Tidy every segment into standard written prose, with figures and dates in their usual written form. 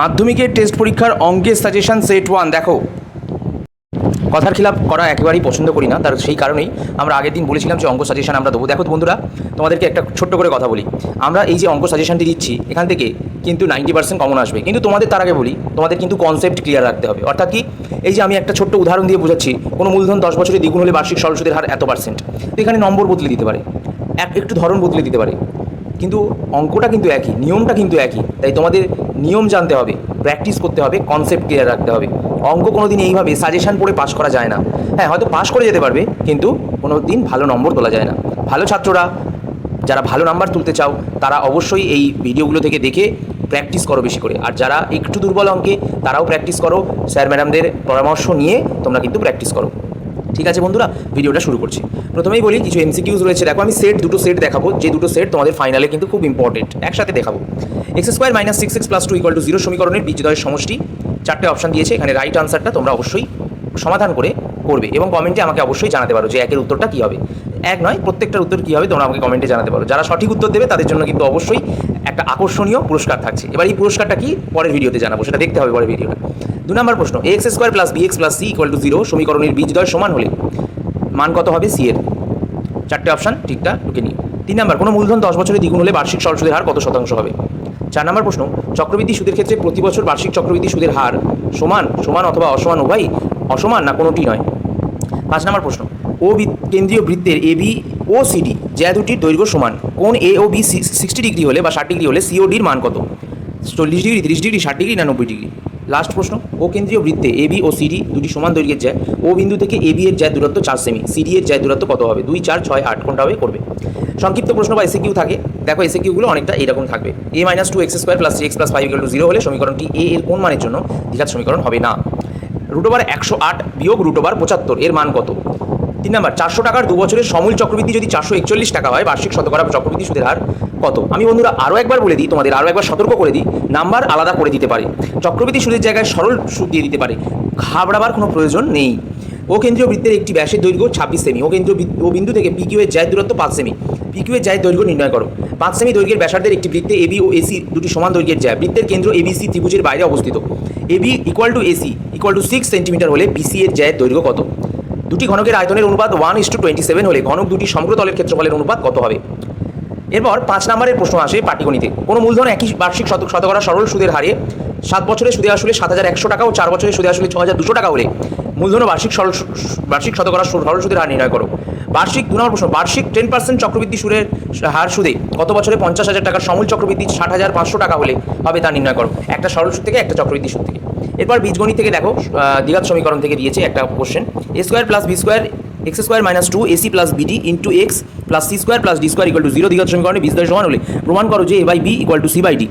মাধ্যমিকের টেস্ট পরীক্ষার অঙ্কের সাজেশন সেট 1 দেখো। কথার খিলাপ করা একেবারেই পছন্দ করি না, তার সেই কারণেই আমরা আগের দিন বলেছিলাম যে অঙ্ক সাজেশন আমরা দেবো। দেখো বন্ধুরা, তোমাদেরকে একটা ছোট্ট করে কথা বলি। আমরা এই যে অঙ্ক সাজেশনটি দিচ্ছি এখান থেকে কিন্তু 90% কমন আসবে, কিন্তু তোমাদের তার আগে বলি তোমাদের কিন্তু কনসেপ্ট ক্লিয়ার রাখতে হবে। অর্থাৎ কি, এই যে আমি একটা ছোট্ট উদাহরণ দিয়ে বোঝাচ্ছি, কোনো মূলধন 10 বছরে দ্বিগুণ হলে বার্ষিক সরল সুদের হার এত %। তো এখানে নম্বর বদলে দিতে পারে, একটু ধরন বদলে দিতে পারে, কিন্তু অঙ্কটা কিন্তু একই, নিয়মটা কিন্তু একই। তাই তোমাদের নিয়ম জানতে হবে, প্র্যাকটিস করতে হবে, কনসেপ্ট ক্লিয়ার রাখতে হবে। অঙ্ক কোনো দিন এইভাবে সাজেশন পড়ে পাস করা যায় না। হ্যাঁ, হয়তো পাস করে যেতে পারবে, কিন্তু কোনো দিন ভালো নম্বর তোলা যায় না। ভালো ছাত্ররা, যারা ভালো নাম্বার তুলতে চাও, তারা অবশ্যই এই ভিডিওগুলো থেকে দেখে প্র্যাকটিস করো বেশি করে। আর যারা একটু দুর্বল অঙ্কে, তারাও প্র্যাকটিস করো, স্যার ম্যাডামদের পরামর্শ নিয়ে তোমরা কিন্তু প্র্যাকটিস করো। ঠিক আছে বন্ধুরা, ভিডিওটা শুরু করছি। প্রথমেই বলি কিছু এমসিকিউজ রয়েছে। দেখো, আমি দুটো সেট দেখাবো, যে দুটো সেট তোমাদের ফাইনালে কিন্তু খুব ইম্পর্টেন্ট, একসাথে দেখাবো। x² - 6x + 2 = 0 সমীকরণের বীজদ্বয়ের সমষ্টি। 4টে অপশন দিয়েছে, এখানে রাইট আনসারটা তোমরা অবশ্যই সমাধান করে করবে এবং কমেন্টে আমাকে অবশ্যই জানাতে পারো যে একের উত্তরটা কী হবে। এক নয়, প্রত্যেকটার উত্তর কী হবে তোমরা আমাকে কমেন্টে জানাতে পারো। যারা সঠিক উত্তর দেবে তাদের জন্য কিন্তু অবশ্যই একটা আকর্ষণীয় পুরস্কার থাকছে। এবার এই পুরস্কারটা কি পরের ভিডিওতে জানাবো, সেটা দেখতে হবে পরের ভিডিওটা। 2 নম্বর প্রশ্ন, ax² + bx + c = 0 সমীকরণের বীজদ্বয় সমান হলে মান কত হবে c এর? 4টে অপশান ঠিকঠাক ঢুকে নিই। 3 নম্বর, কোনো মূলধন 10 বছরে দ্বিগুণ হলে বার্ষিক সরল সুদের হার কত শতাংশ হবে? 4 নম্বর প্রশ্ন, চক্রবৃদ্ধি সুদের ক্ষেত্রে প্রতি বছর বার্ষিক চক্রবৃদ্ধি সুদের হার সমান, সমান অথবা অসমান উভয়ই, অসমান না কোনোটি নয়? 5 নম্বর প্রশ্ন, ও কেন্দ্রীয় বৃত্তের AB ও CD যা দুটির দৈর্ঘ্য সমান, কোণ A ও B 60 ডিগ্রি হলে বা 60 ডিগ্রি হলে CODর মান কত? 40 ডিগ্রি, 30 ডিগ্রি, 60 ডিগ্রি না 90 ডিগ্রি? লাস্ট প্রশ্ন, ও কেন্দ্রীয় বৃত্তে AB ও CD দুটি সমান দৈর্ঘ্যের জ্যা, ও বিন্দু থেকে AB এর জ্যা দূরত্ব 4 সেমি, CD এর জ্যা দূরত্ব কত হবে? 2, 4, 6, 8 কোনটা হবে করবে। সংক্ষিপ্ত প্রশ্ন বা এসএকিউ থাকে। দেখো, এসএকিউগুলো অনেকটা এইরকম থাকবে। a - 2x² + 3x + 5 = 0 হলে সমীকরণটি a এর কোন মানের জন্য দ্বিঘাত সমীকরণ হবে না? √108 বিয়োগ √75 এর মান কত? 3 নম্বর, 400 টাকার 2 বছরের সমূল চক্রবৃদ্ধি যদি 441 টাকা হয়, বার্ষিক শতকরা চক্রবৃদ্ধি সুদের হার কত? আমি বন্ধুরা আরও একবার বলে দিই, তোমাদের আরও একবার সতর্ক করে দিই, নাম্বার আলাদা করে দিতে পারে, চক্রবৃদ্ধি সুদের জায়গায় সরল সুদ দিয়ে দিতে পারে, ঘাবড়াবার কোনো প্রয়োজন নেই। ও কেন্দ্রীয় বৃত্তের একটি ব্যাসের দৈর্ঘ্য 26 সেমি, ও বিন্দু থেকে PQ এর জ্যায়ের দূরত্ব 5 সেমি, PQ এর জ্যায়ের দৈর্ঘ্য নির্ণয় করো। 5 সেমি দৈর্ঘ্যের ব্যাসার্ধের একটি বৃত্তে AB ও AC দুটি সমান দৈর্ঘ্যের জ্যা, বৃত্তের কেন্দ্র ABC ত্রিভুজের বাইরে অবস্থিত। AB = AC = 6 সেন্টিমিটার হলে BC এর জ্যায়ের দৈর্ঘ্য কত? দুটি ঘনকের আয়তনের অনুপাত 1:27 হলে ঘনক দুটি সমগ্রতলের ক্ষেত্রফলের অনুপাত কত হবে? এরপর 5 নম্বরের প্রশ্ন আসে পাটিগণিতে। কোনো মূলধন একই বার্ষিক শতকরা সরল সুদের হারে 7 বছরে সুদে আসলে 7,100 টাকা ও 4 বছরে সুদে আসলে 6,200 টাকা হলে মূলধন ও বার্ষিক শতকরা সরল সুদের হার নির্ণয় করো। 2 নম্বর প্রশ্ন, বার্ষিক 10% চক্রবৃদ্ধি সুদের হার সুদে কত বছরে 50,000 টাকার সমূল চক্রবৃদ্ধি 60,500 টাকা হলে হবে তা নির্ণয় করো। একটা সরল সুদ থেকে, একটা চক্রবৃদ্ধি সুদ থেকে। এরপর বীজগণিত থেকে দেখো, দ্বিঘাত সমীকরণ থেকে দিয়েছে একটা question, a² + b² x² - 2 AC + BD * x + c² + d² = 0 দ্বিঘাত সমীকরণে বীজদ্বয় সমান হলে প্রমাণ করো যে a/b = c/d।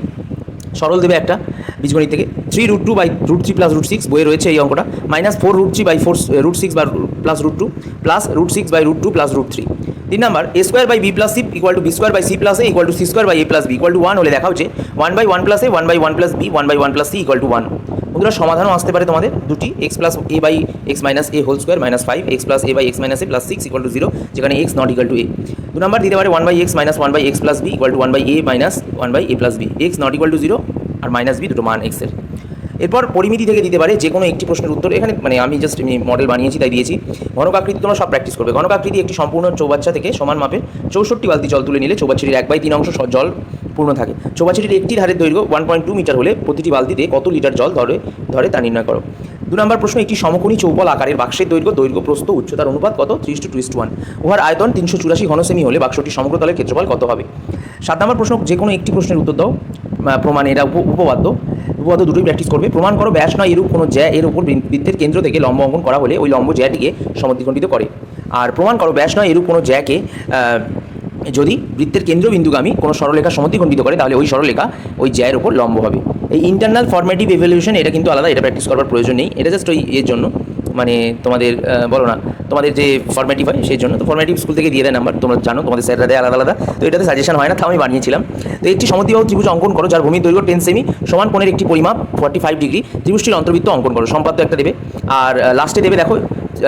সরল দেবে একটা বীজগণিত থেকে। 3√2/√3 + √6 বইয়ে রয়েছে এই অঙ্কটা, -4√3/4 √6 বা +√2 + √6/√2 + √3। 3 নম্বর, a² / b + c = b² / c + a = c² / a + b = 1 হলে দেখা হচ্ছে 1/1 + a 1/1 + b 1/1 + c = 1। বন্ধুরা সমাধানও আসতে পারে তোমাদের দুটি, x + a/x - a² - 5 x + a/x - a + 6 = 0, যেখানে x ≠ a। 2 নম্বর দিতে পারে 1/x - 1/x + b = 1/a - 1/a + b, x ≠ 0 আর -b দুটো মান x এর। এরপর পরিমিতি থেকে দিতে পারে যে কোনো একটি প্রশ্নের উত্তর। এখানে আমি জাস্ট মডেল বানিয়েছি তাই দিয়েছি। ঘনকাকৃতি তোমরা সব প্র্যাকটিস করবে। ঘনকাকৃতি একটি সম্পূর্ণ চৌবাচ্চা থেকে সমান মাপের 64 বালতি জল তুলে নিলে চৌবাচ্চাটির 1/3 অংশ জল পূর্ণ থাকে। চৌবাচ্চাটির একটি ধারের দৈর্ঘ্য 1.2 মিটার হলে প্রতিটি বালতিতে কত লিটার জল ধরে তা নির্ণয় করো। 2 নম্বর প্রশ্ন, একটি সমকোণী চৌবল আকারের বাক্সের দৈর্ঘ্য প্রস্থ উচ্চতার অনুপাত কত? 3:2:1। উহার আয়তন 384 ঘনসেমি হলে বাক্সটির সমগ্রতলের ক্ষেত্রফল কত হবে? 7 নম্বর প্রশ্ন, যে কোনো একটি প্রশ্নের উত্তর দাও। প্রমাণ, এটা উপপাদ্য দুটোই প্র্যাকটিস করবে। প্রমাণ করো ব্যাস নয় এরূপ কোনো জ্যা এর উপর বৃত্তের কেন্দ্র থেকে লম্ব অঙ্কন করা হলে ওই লম্ব জ্যাটিকে সমদ্বিখণ্ডিত করে। আর প্রমাণ করো ব্যাস নয় এরূপ কোনো জ্যাকে যদি বৃত্তের কেন্দ্রবিন্দুগামী কোনো সরলরেখা সমদ্বিখণ্ডিত করে তাহলে ওই সরলরেখা ওই জ্যায়ের উপর লম্ব হবে। এই ইন্টারনাল ফর্মেটিভ ইভ্যালুয়েশন এটা কিন্তু আলাদা, এটা প্র্যাকটিস করার প্রয়োজন নেই। এটা জাস্ট ওই এর জন্য, মানে তোমাদের বলো না, তোমাদের যে ফর্মেটিভ হয় সেই জন্য। তো ফর্মেটিভ স্কুল থেকে দিয়ে দেয় নাম্বার, তোমরা জানো, তোমাদের স্যাররা দেয় আলাদা আলাদা। তো এটাতে সাজেশন হয় না, তাও আমি বানিয়েছিলাম। তো একটি সমদ্বিবাহু ত্রিভুজ অঙ্কন করো যার ভূমির দৈর্ঘ্য 10 সেমি, সমান কোণের একটি পরিমাপ 45 ডিগ্রি, ত্রিভুজটির অন্তর্বৃত্ত অঙ্কন করো। সম্পাদ্য একটা দেবে, আর লাস্টে দেবে দেখো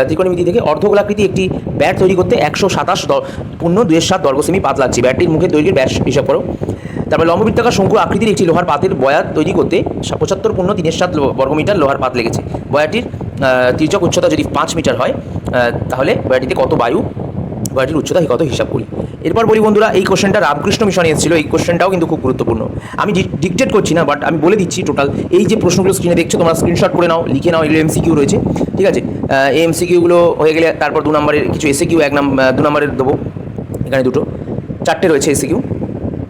ত্রিকোণমিতি থেকে অর্ধগোলাকৃতি একটি ব্যাট তৈরি করতে 127.2 বর্গ সেমি পাত লাগছে। ব্যাটটির মুখের দৈর্ঘ্যের ব্যাস হিসাব করো। তারপর লম্ববৃত্তাকার শঙ্কু আকৃতির একটি লোহার পাতের বয়া তৈরি করতে 75.3 বর্গমিটার লোহার পাত লেগেছে। বয়াটির তির্যক উচ্চতা যদি 5 মিটার হয় তাহলে বয়াটিতে কত বায়ু, বয়াটির উচ্চতা কত হিসাব করি। এরপর বলি বন্ধুরা, এই কোশ্চেনটা রামকৃষ্ণ মিশনে এসেছিল, এই কোশ্চেনটাও কিন্তু খুব গুরুত্বপূর্ণ। আমি ডিকটেট করছি না, বাট আমি বলে দিচ্ছি টোটাল এই যে প্রশ্নগুলো স্ক্রিনে দেখছো তোমরা স্ক্রিনশট করে নাও, লিখে নাও, এগুলো এমসিকিউ রয়েছে, ঠিক আছে। এই এমসিকিউগুলো হয়ে গেলে তারপর 2 নম্বরের কিছু এসএকিউ 2 নম্বরের দেবো, এখানে 4টে রয়েছে এসএকিউ।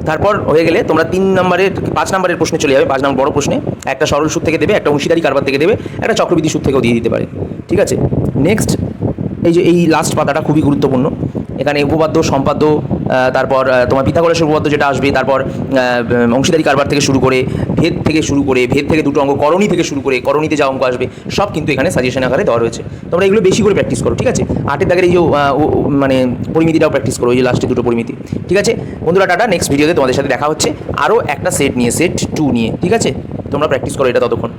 তারপর হয়ে গেলে তোমরা 3 নম্বরের 5 নম্বরের প্রশ্নে চলে যাবে। 5 নম্বর বড় প্রশ্নে একটা সরল সুদ থেকে দেবে, একটা অংশীদারি কারবার থেকে দেবে, একটা চক্রবৃদ্ধি সুদ থেকেও দিয়ে দিতে পারে, ঠিক আছে। নেক্সট এই যে এই লাস্ট পাতাটা খুবই গুরুত্বপূর্ণ। এখানে উপপাদ্য, সম্পাদ্য, তারপর তোমার পিথাগোরাসের উপপাদ্য যেটা আসবে, তারপর অংশীদারি কারবার থেকে শুরু করে ভেদ থেকে শুরু করে, ভেদ থেকে 2টো অঙ্ক, করণী থেকে শুরু করে করণীতে যা অঙ্ক আসবে সব কিন্তু এখানে সাজেশন আকারে দেওয়া রয়েছে। তোমরা এগুলো বেশি করে প্র্যাকটিস করো, ঠিক আছে। 8এর দাগের এই যে মানে পরিমিতিটাও প্র্যাকটিস করো, এই যে লাস্টে 2টো পরিমিতি, ঠিক আছে বন্ধুরা। টাটা, নেক্সট ভিডিওতে তোমাদের সাথে দেখা হচ্ছে আরও একটা সেট নিয়ে, সেট 2 নিয়ে, ঠিক আছে। তোমরা প্র্যাকটিস করো এটা ততক্ষণ।